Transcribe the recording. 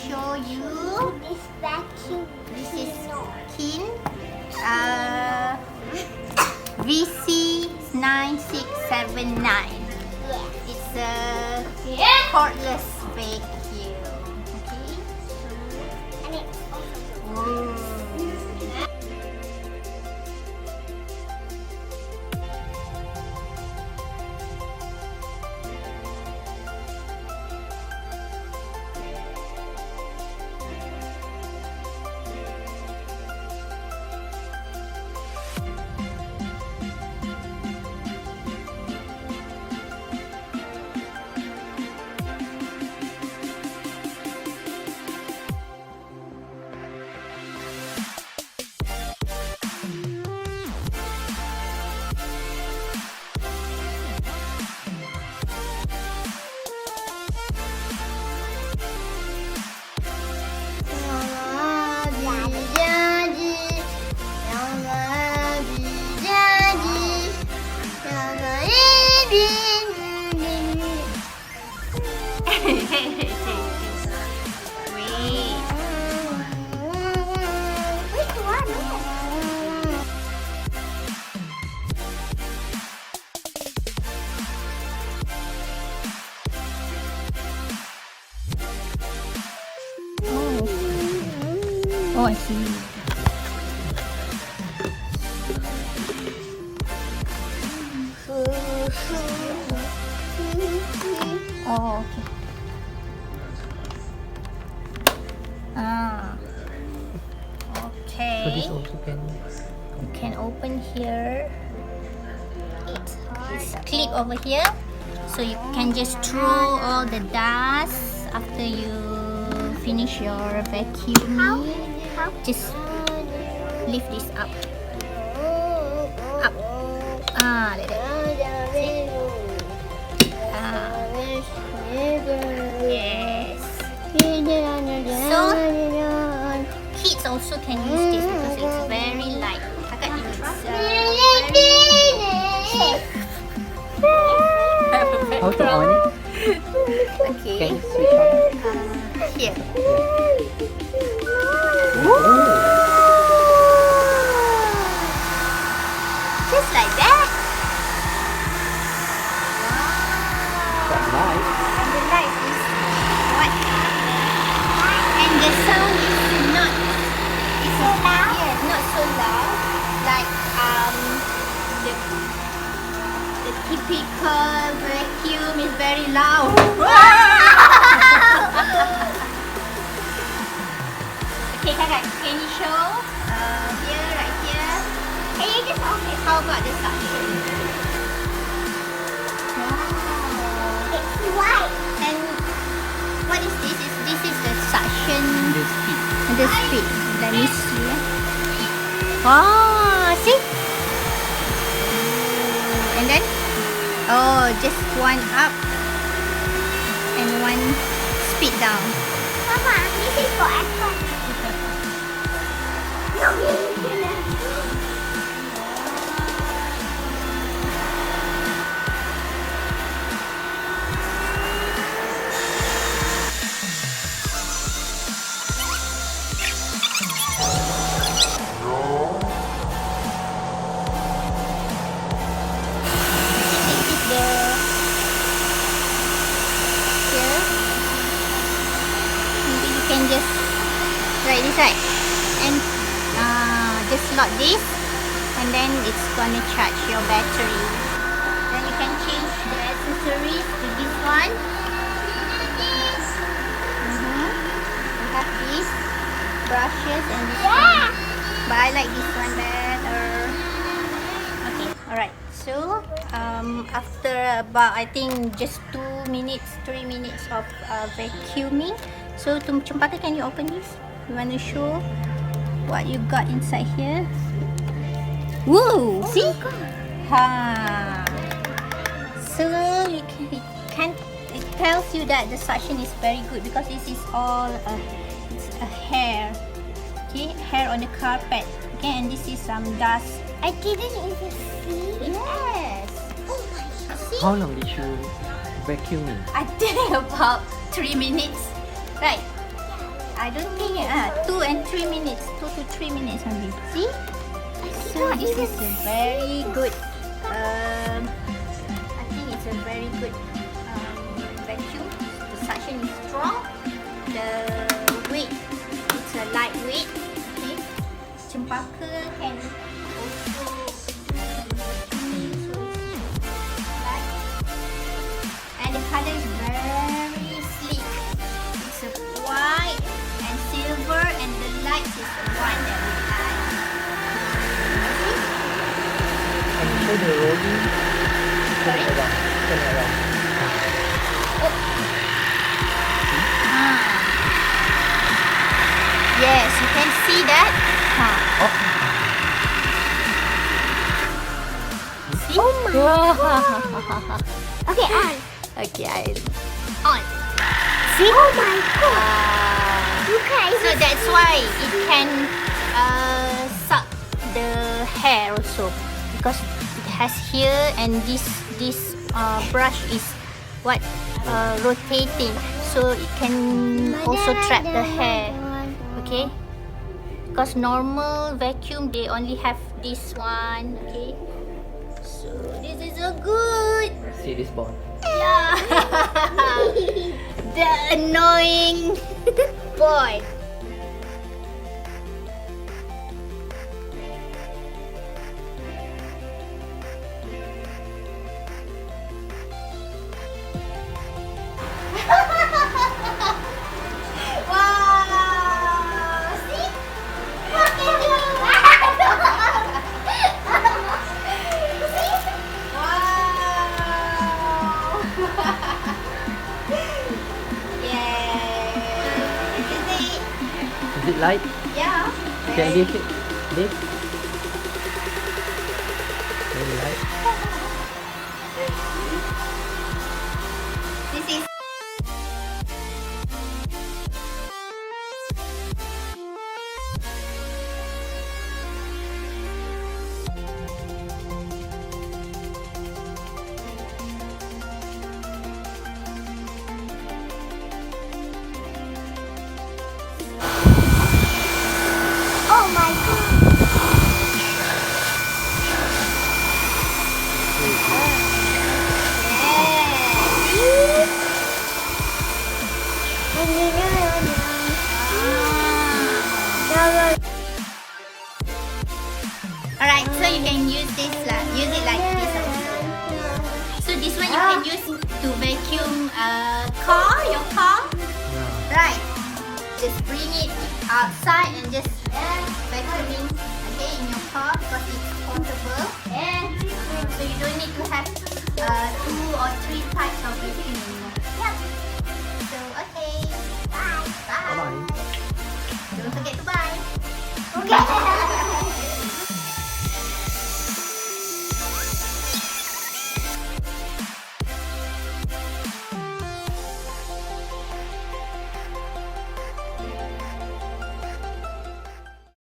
show you. This vacuum. This is KHIND VC9679. It's a cordless vacuum. Okay. And it's Ooh. Oh, I see. Oh, okay. Okay. So this also can. You can open here. It's clip over here, so you can just throw all the dust after you finish your vacuuming. Just lift this up. Up. Like that. See? Yes. So kids also can use this because it's very light. Kakak it's How to on it? Okay. Can you switch on? Here. Just like that. Got light. And the light is white. And the sound is not so loud. Yeah, not so loud. Like the typical vacuum is very loud. Okay, Kakak, can you show? Here, right here. Can you just off it? How about the suction? It's white. And what is this? This is the suction. The speed. The speed. Let me see. Oh, see? And then, just one up and one speed down. Mama, this is for Apple. Just right this side and just lock this and then it's gonna charge your battery. Then you can change the accessories to this one. You have these brushes and this one. But I like this one better. Okay, alright. So after about I think just 2 minutes, 3 minutes of vacuuming. So Chempaka, can you open this? You want to show what you got inside here? Whoa! See? So it tells you that the suction is very good because this is all it's a hair. Okay, hair on the carpet. Okay, and this is some dust. I didn't even see. Yes. Oh my God. See? How long did you vacuuming? I think about 3 minutes. Right. I don't think 2 and 3 minutes, 2 to 3 minutes only. See? So this is a very good. I think it's a very good vacuum. The suction is strong. The weight, it's a lightweight. Okay. Chempaka can also light. And the color is very sleek. It's a white and silver, and the light is the one that we like. And show the rolling. Turn it around. Turn it around. Yes, you can see that. Oh. See? Oh my god. Okay, on. Okay, on. See? Oh my god. Look at So it. that's why it can suck the hair also, because it has here, and this brush is what rotating, so it can also trap the hair. Okay, because normal vacuum they only have this one. Okay, so this is so good. See this ball. Yeah. The annoying boy. Wow! See? Look at you! See? Wow! Yay! This is it. Is it light? Yeah. You can lift it. Lift. Very light. This is. Oh my god. Alright, so you can use this use it like this also. So this one you can use to vacuum your car. Yeah. Right. Just bring it outside and just vacuuming, okay, in your car, because it's portable. So you don't need to have 2 or 3 types of vacuum anymore. Yep. So okay. Bye. Bye. Bye-bye. Don't forget to buy. Okay.